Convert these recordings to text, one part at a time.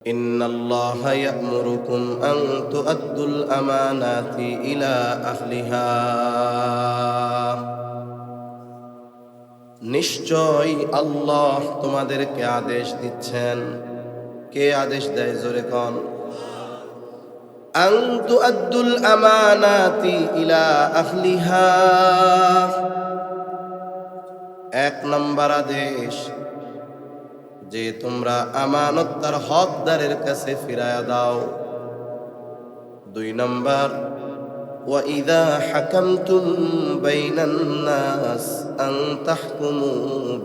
ইন্নাল্লাহা ইয়া'মুরুকুম আন তু'আদ্দুল আমানাতি ইলা আহলিহা। নিশ্চয় আল্লাহ তোমাদেরকে আদেশ দিচ্ছেন। কে আদেশ দেয়? জোরে কোন। আন তু'আদ্দুল আমানাতি ইলা আহলিহা, এক নম্বর আদেশ যে তোমরা আমানত তার হকদারের কাছে ফিরায়া দাও। দুই নম্বর, ওয়া ইযা হাকামতুম বাইনান নাস আন তাহকুমু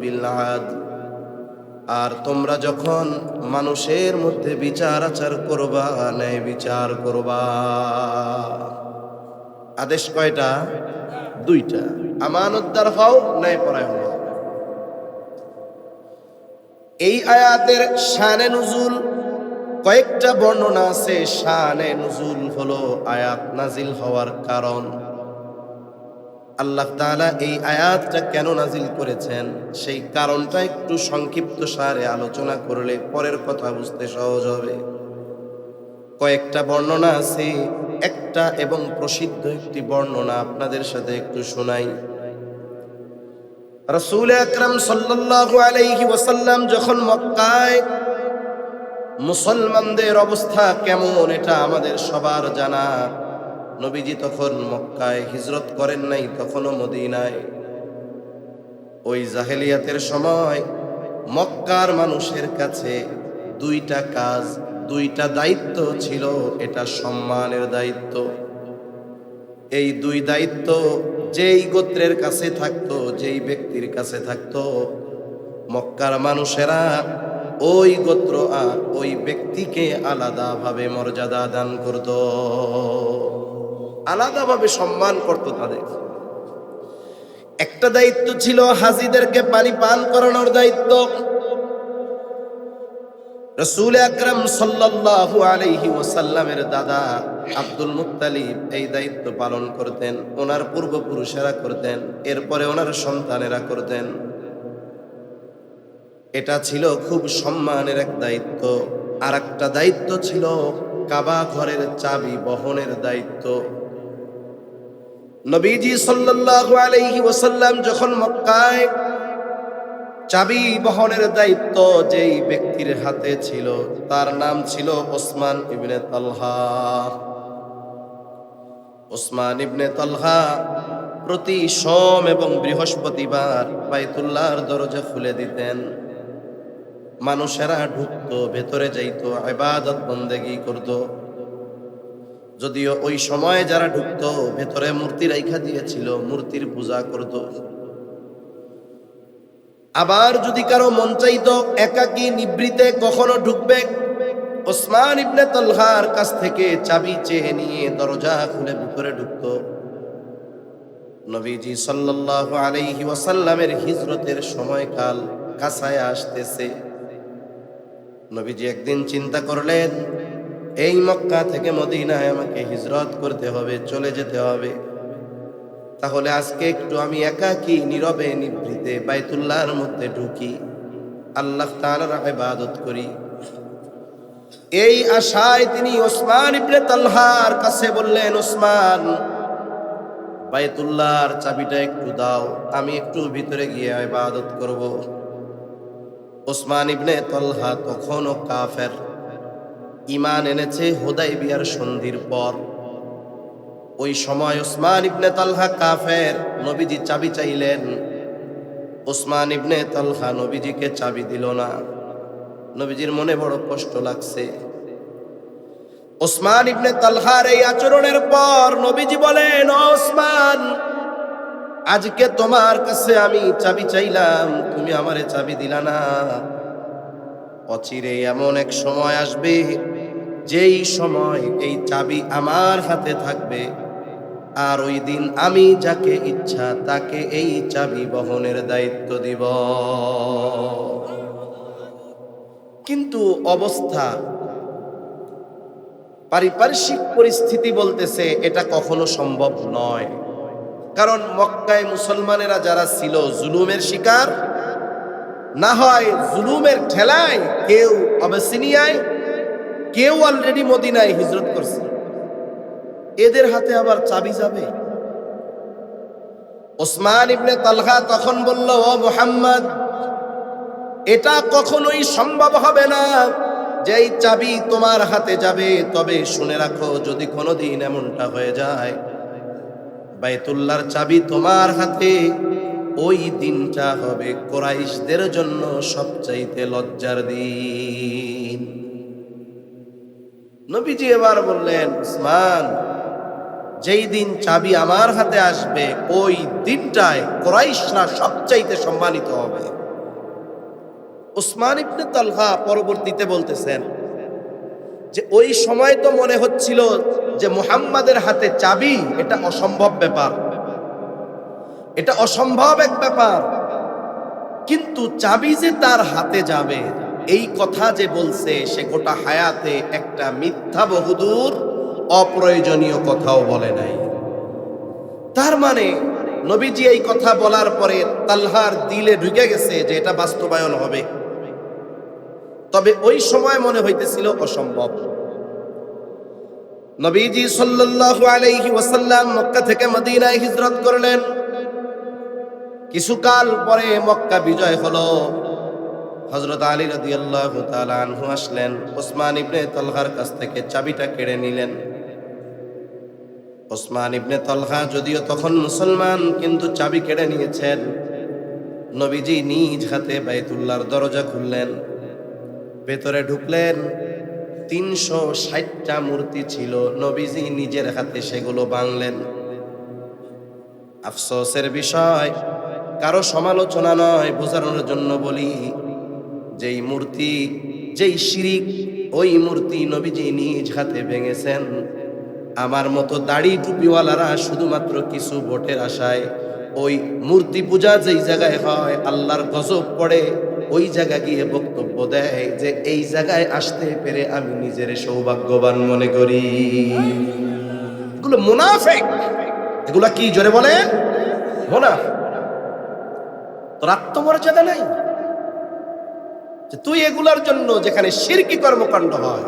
বিল আদল, আর তোমরা যখন মানুষের মধ্যে বিচার আচার করবা, ন্যায় বিচার করবা। আদেশ কয়টা? দুইটা। আমানতদার হও, ন্যায়পরায়ণ হও। এই আয়াতের শানে নুজুল কয়েকটা বর্ণনা আছে। শানে নুজুল হলো আয়াত নাজিল হওয়ার কারণ। আল্লাহ তাআলা এই আয়াতটা কেন নাজিল করেছেন সেই কারণটা একটু সংক্ষিপ্ত সারে আলোচনা করলে পরের কথা বুঝতে সহজ হবে। কয়েকটা বর্ণনা আছে, একটা এবং প্রসিদ্ধ একটি বর্ণনা আপনাদের সাথে একটু শোনাই। রাসূল আকরাম সাল্লাল্লাহু আলাইহি ওয়াসাল্লাম যখন মক্কায়, মুসলমানদের অবস্থা কেমন এটা আমাদের সবার জানা। নবীজি তখন মক্কায় হিজরত করেন নাই, তখনও মদিনায়। ওই জাহেলিয়াতের সময় মক্কার মানুষের কাছে দুইটা কাজ, দুইটা দায়িত্ব ছিল। এটা সম্মানের দায়িত্ব। এই দুই দায়িত্ব যেই গোত্রের কাছে থাকতো, যেই ব্যক্তির কাছে থাকতো, মক্কার মানুষেরা ওই গোত্র আর ওই ব্যক্তিকে আলাদাভাবে মর্যাদা দান করত, আলাদাভাবে সম্মান করত তাদের। একটা দায়িত্ব ছিল হাজীদেরকে পানি পান করানোর দায়িত্ব। রাসূল আকরাম সাল্লাল্লাহু আলাইহি ওয়াসাল্লামের দাদা আব্দুল মুত্তালিব এই দায়িত্ব পালন করতেন। ওনার পূর্বপুরুষেরা করতেন, এরপরে ওনার সন্তানেরা করতেন। এটা ছিল খুব সম্মানের এক দায়িত্ব। আর একটা দায়িত্ব ছিল কাবা ঘরের চাবি বহনের দায়িত্ব। নবীজি সাল্লাল্লাহু আলাইহি ওয়াসাল্লাম যখন মক্কায়, চাবি বহনের দায়িত্ব যেই ব্যক্তির হাতে ছিল তার নাম ছিল ওসমান ইবনে তালহা। ওসমান ইবনে তালহা প্রতি সোম এবং বৃহস্পতিবার বাইতুল্লাহর দরজা খুলে দিতেন। মানুষেরা ঢুকতো, ভেতরে যাইতো, ইবাদত বন্দেগী করত। যদিও ওই সময় যারা ঢুকতো ভেতরে মূর্তি রাইখা দিয়েছিল, মূর্তির পূজা করত। আবার যদি কারো মন চাইতো একাকী নিবৃতে কখনো ঢুকবে, ওসমান ইবনে তালহার কাছ থেকে চাবি চেয়ে নিয়ে দরজা খুলে ভিতরে ঢুকতো। নবীজি সাল্লাল্লাহু আলাইহি ওয়াসাল্লামের হিজরতের সময়কাল কাছায় আসতেছে। নবীজি একদিন চিন্তা করলেন, এই মক্কা থেকে মদিনায় আমাকে হিজরত করতে হবে, চলে যেতে হবে। তাহলে আজকে একটু আমি একাকী নীরবে নিভৃতে বাইতুল্লাহর মধ্যে ঢুকি, আল্লাহ তাআলার ইবাদত করি। এই আশায় তিনি ওসমান ইবনে তালহার কাছে বললেন, ওসমান, বাইতুল্লাহর চাবিটা একটু দাও, আমি একটু ভিতরে গিয়ে ইবাদত করব। ওসমান ইবনে তালহা তখনও কাফের, ঈমান এনেছে হুদায়বিয়ার সন্ধির পর। ওই সময় ওসমান ইবনে তালহা কাফের। নবীজি চাবি চাইলেন, ওসমান ইবনে তালহা নবীজিকে চাবি দিল না। নবীজির মনে বড় কষ্ট লাগছে। ওসমান ইবনে তালহার এই আচরণের পর নবীজি বলেন, ওসমান, আজকে তোমার কাছে আমি চাবি চাইলাম, তুমি আমারে চাবি দিলা না। অচিরে এমন এক সময় আসবে যেই সময় এই চাবি আমার হাতে থাকবে, আর ওই দিন আমি যাকে ইচ্ছা তাকে এই চাবি বহনের দায়িত্ব দিব। কিন্তু অবস্থা, পারিপার্শ্বিক পরিস্থিতি বলতেছে এটা কখনো সম্ভব নয়। কারণ মক্কায় মুসলমানেরা যারা ছিল জুলুমের শিকার, না হয় জুলুমের ঠেলায় কেউ আবিসিনিয়ায়, কেউ অলরেডি মদিনায় হিজরত করছে, এদের হাতে আবার চাবি যাবে? ওসমান ইবনে তালহা তখন বলল, ও মুহাম্মদ, এটা কখনোই সম্ভব হবে না যে এই চাবি তোমার হাতে যাবে। তবে শুনে রাখো, যদি কোনোদিন এমনটা হয়ে যায় বাইতুল্লাহর চাবি তোমার হাতে, ওই দিনটা হবে কুরাইশদের জন্য সবচাইতে লজ্জার দিন। নবীজি এবার বললেন, ওসমান, যেই দিন চাবি আমার হাতে আসবে ওই দিনটায় কুরাইশরা সবচাইতে সম্মানিত হবে। ওসমান ইবনে তালহা পরবর্তীতে বলতেছেন যে ওই সময় তো মনে হচ্ছিল যে মুহাম্মাদের হাতে চাবি এটা অসম্ভব ব্যাপার, এটা অসম্ভব এক ব্যাপার, কিন্তু চাবি যে তার হাতে যাবে এই কথা যে বলছে সে গোটা হায়াতে একটা মিথ্যা বহুদূর অপ্রয়োজনীয় কথাও বলে নাই। তার মানে নবীজি এই কথা বলার পরে তালহার দিলে ঢুকে গেছে যে এটা বাস্তবায়ন হবে। তবে ওই সময় মনে হইতেছিল অসম্ভব। নবীজি সাল্লাল্লাহু আলাইহি ওয়াসাল্লাম মক্কা থেকে মদিনায় হিজরত করলেন। কিছুকাল পরে মক্কা বিজয় হলো। হযরত আলী রাদিয়াল্লাহু তাআলা আনহু আসলেন, ওসমান ইবনে তালহার কাছ থেকে চাবিটা কেড়ে নিলেন। ওসমান ইবনে তালহা যদিও তখন মুসলমান, কিন্তু চাবি কেড়ে নিয়েছেন। নবীজি নিজ হাতে বাইতুল্লাহর দরজা খুললেন, ভেতরে ঢুকলেন। 360টা মূর্তি ছিল, নবীজি নিজের হাতে সেগুলো ভাঙলেন। আফসোসের বিষয়, কারো সমালোচনা নয়, বোঝানোর জন্য বলি, যেই মূর্তি, যেই শিরিক, ওই মূর্তি নবীজি নিজ হাতে ভেঙেছেন। আমার মতো দাড়ি টুপিওয়ালারা শুধুমাত্র কিছু ভোটের আশায় ওই মূর্তি পূজা যেই জায়গায় হয়, আল্লাহর গজব পড়ে, ওই জায়গা গিয়ে বক্তব্য দেয় যে এই জায়গায় আসতে পেরে আমি নিজের সৌভাগ্যবান মনে করি। এগুলো মুনাফিক। এগুলা কি, জোরে বলেন? মুনাফিক। তোর আত্মমর্যাদা নাই যে তুই এগুলার জন্য, যেখানে শিরকি কর্মকাণ্ড হয়,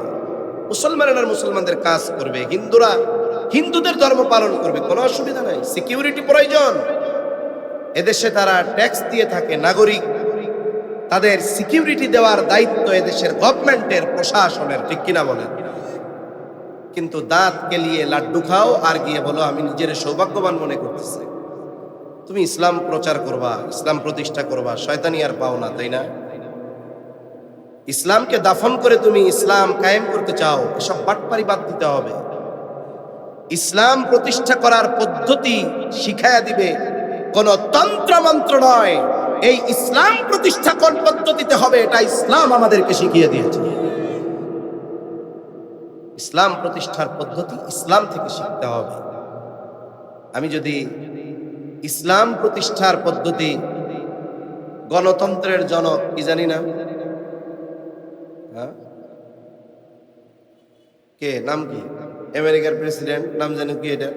মুসলমানেরা মুসলমানদের কাজ করবে, হিন্দুরা হিন্দুদের ধর্ম পালন করবে, কোনো অসুবিধা নাই। সিকিউরিটি প্রয়োজন, এদেশে তারা ট্যাক্স দিয়ে থাকে, নাগরিক, তাদের সিকিউরিটি দেওয়ার দায়িত্ব এদেশের গভর্নমেন্টের, প্রশাসনের, ঠিক কিনা বলেন? কিন্তু দাঁত কেলিয়ে লাড্ডু খাও আর গিয়ে বলো আমি নিজের সৌভাগ্যবান মনে করতেছি। তুমি ইসলাম প্রচার করবা, ইসলাম প্রতিষ্ঠা করবা, শয়তানি আর পাও না, তাই না? ইসলামকে দাফন করে তুমি ইসলাম কায়েম করতে চাও, এসব বাটপারি বাদ দিতে হবে। ইসলাম প্রতিষ্ঠা করার পদ্ধতি শিখায়া দিবে, কোন তন্ত্র মন্ত্র নয়। এই ইসলাম প্রতিষ্ঠা কোন পদ্ধতিতে হবে এটা ইসলাম আমাদেরকে শিখিয়ে দিয়েছে। ইসলাম প্রতিষ্ঠার পদ্ধতি ইসলাম থেকে শিখতে হবে। আমি যদি ইসলাম প্রতিষ্ঠার পদ্ধতি, গণতন্ত্রের জনক কি জানি না, কে নাম কি, আমেরিকার প্রেসিডেন্ট নাম জানো কি? এটা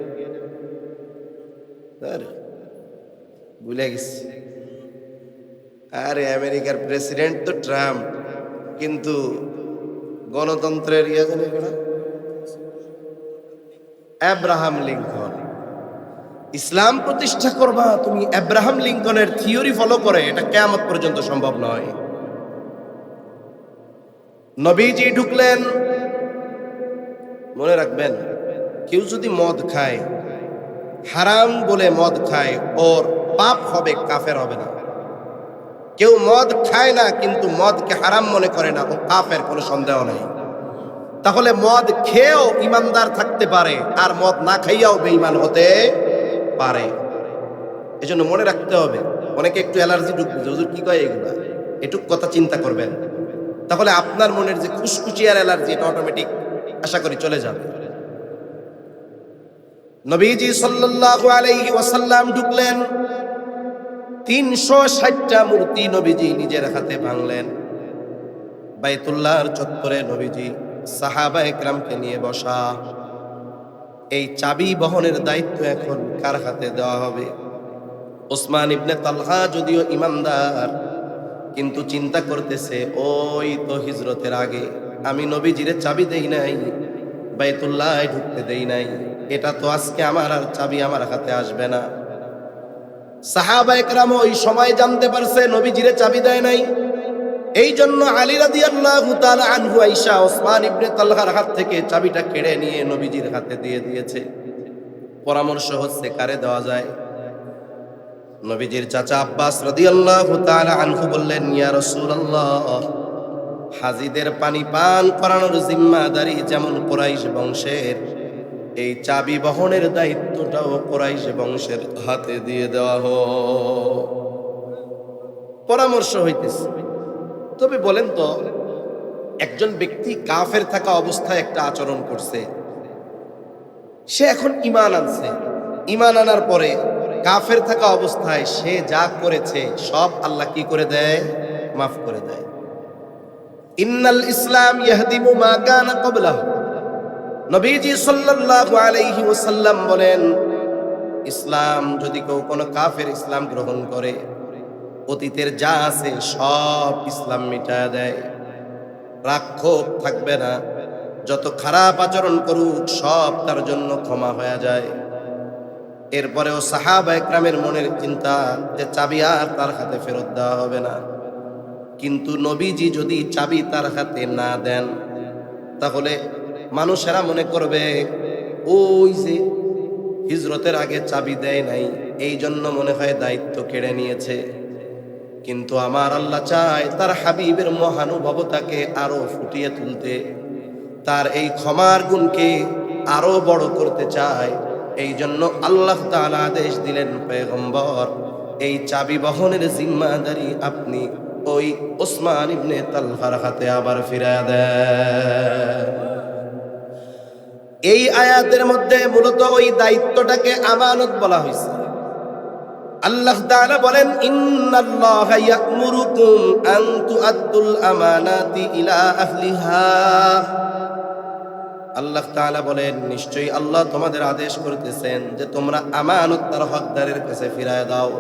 ভুলে গেছি। আরে আমেরিকার প্রেসিডেন্ট তো ট্রাম্প, কিন্তু গণতন্ত্রের ইয়ে জানি না, আব্রাহাম লিঙ্কন। ইসলাম প্রতিষ্ঠা করবা তুমি আব্রাহাম লিঙ্কনের থিওরি ফলো করে, এটা কিয়ামত পর্যন্ত সম্ভব নয়। নবীজি ঢুকলেন। মনে রাখবেন, কেউ যদি মদ খায়, হারাম বলে মদ খায়, ওর পাপ হবে, কাফের হবে না। কেউ মদ খায় না কিন্তু মদকে হারাম মনে করে না, ও কাফের, কোনো সন্দেহ নাই। তাহলে মদ খেয়েও ইমানদার থাকতে পারে, আর মদ না খাইয়াও বেঈমান হতে পারে। এজন্য মনে রাখতে হবে। অনেকে একটু অ্যালার্জি ঢুকবে, হুজুর কি কয় এগুলা, এটুক কথা চিন্তা করবেন, তাহলে আপনার মনের যে খুশখুশি আর অ্যালার্জি, এটা অটোমেটিক আশা করি চলে যাবে। নবীজি সাল্লাল্লাহু আলাইহি ওয়াসাল্লাম ঢুকলেন। 360টা মূর্তি নবীজি নিজের হাতে ভাঙলেন। বাইতুল্লাহর চত্বরে নবীজি সাহাবা একরামকে নিয়ে বসা। এই চাবি বহনের দায়িত্ব এখন কার হাতে দেওয়া হবে? ওসমান ইবনে তালহা যদিও ইমানদার, কিন্তু চিন্তা করতেছে ওই তো হিজরতের আগে আমি নবীজিরে চাবি দেই নাই, বাইতুল্লাহ ঢুকতে দেই নাই, এটা তো আজকে আমার আর চাবি আমার হাতে আসবে না। সাহাবা একরাম ওই সময় জানতে পারছে নবীজিরে চাবি দেয় নাই। এই জন্য আলী রাদিয়াল্লাহু তাআলা আনহু আয়েশা ওসমান ইবনে তালহার হাত থেকে চাবিটা কেড়ে নিয়ে নবীজির হাতে দিয়ে দিয়েছে। পরামর্শ হচ্ছে কারে দেওয়া যায়। নবীজির চাচা আব্বাস রাদিয়াল্লাহু তাআলা আনহু বললেন, ইয়া রাসূলুল্লাহ, হাজীদের পানি পান করানোর জিম্মাদারি যেমন কুরাইশ বংশের, এই চাবি বহনের দায়িত্বটাও কুরাইশ বংশের হাতে দিয়ে দেওয়া হোক। পরামর্শ হইতেছে। তবে বলেন তো, একজন ব্যক্তি কাফের থাকা অবস্থায় একটা আচরণ করছে, সে এখন ঈমান আনছে, ঈমান আনার পরে কাফের থাকা অবস্থায় সে যা করেছে সব আল্লাহ কি করে দেয়? মাফ করে দেয়। ইন্নাল ইসলাম ইয়াহদিমু মা কানা ক্বাবলাহু, নবীজি সাল্লাল্লাহু আলাইহি ওয়াসাল্লাম বলেন, ইসলাম যদি কেউ কোনো কাফের ইসলাম গ্রহণ করে, অতীতের যা আছে সব ইসলাম মিটায়া দেয়, রাক্ষোভ থাকবে না, যত খারাপ আচরণ করুক সব তার জন্য ক্ষমা হয়ে যায়। এরপরেও সাহাবা একরামের মনের চিন্তা যে চাবি আর তার হাতে ফেরত দেওয়া হবে না। কিন্তু নবীজি যদি চাবি তার হাতে না দেন, তাহলে মানুষেরা মনে করবে ওই যে হিজরতের আগে চাবি দেয় নাই, এই জন্য মনে হয় দায়িত্ব কেড়ে নিয়েছে। কিন্তু আমার আল্লাহ চায় তার হাবিবের মহানুভবতাকে আরো ফুটিয়ে তুলতে, তার এই ক্ষমার গুণকে আরো বড় করতে চায়। এই জন্য আল্লাহ তাআলা আদেশ দিলেন, পয়গম্বর, এই চাবি বহনের জিম্মাদারি আপনি ওই ওসমান ইবনে তালহার হাতে আবার ফিরায়া দেন। এই আয়াতের মধ্যে মূলত ওই দায়িত্বটাকে আমানত বলা হয়েছে। আল্লাহ তাআলা বলেন, ইন্নাল্লাহা ইয়া'মুরুকুম আন তু'আদ্দুল আমানাতি ইলা আহলিহা। আল্লাহ তাআলা বলেন, নিশ্চয়ই আল্লাহ তোমাদের আদেশ করতেছেন যে তোমরা আমানত তার হকদারের কাছে ফিরায় দাও।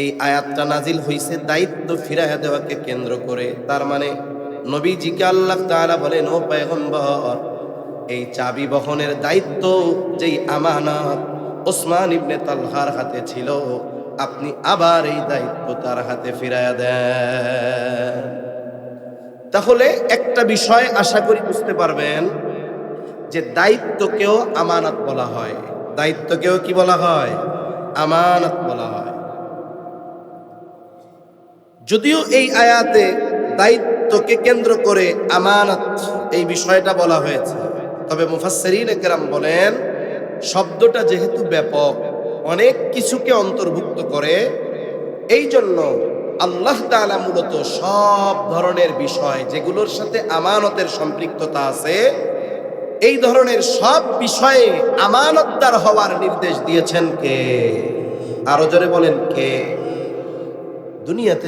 এই আয়াতটা নাজিল হইছে দায়িত্ব ফিরায় দেওয়াকে কেন্দ্র করে। তার মানে নবীজিকে আল্লাহ তাআলা বলেন, ও পয়গম্বর, এই চাবি বহনের দায়িত্ব, যেই আমানত ওসমান ইবনে তালহার হাতে ছিল, আপনি আবার এই দায়িত্ব তার হাতে ফিরায়া দেন। তাহলে একটা বিষয় আশা করি বুঝতে পারবেন যে দায়িত্বকেও আমানত বলা হয়। দায়িত্বকেও কি বলা হয়? আমানত বলা হয়। যদিও এই আয়াতে দায়িত্বকে কেন্দ্র করে আমানত এই বিষয়টা বলা হয়েছে, তবে মুফাসসিরিনে কেরাম বলেন, শব্দটা যেহেতু ব্যাপক, অনেক কিছুকে অন্তর্ভুক্ত করে, এই জন্য আল্লাহ তাআলা মূলত সব ধরনের বিষয় যেগুলোর সাথে আমানতের সম্পৃক্ততা আছে, এই ধরনের সব বিষয়ে আমানতদার হওয়ার নির্দেশ দিয়েছেন কে? আরো জোরে বলেন কে? দুনিয়াতে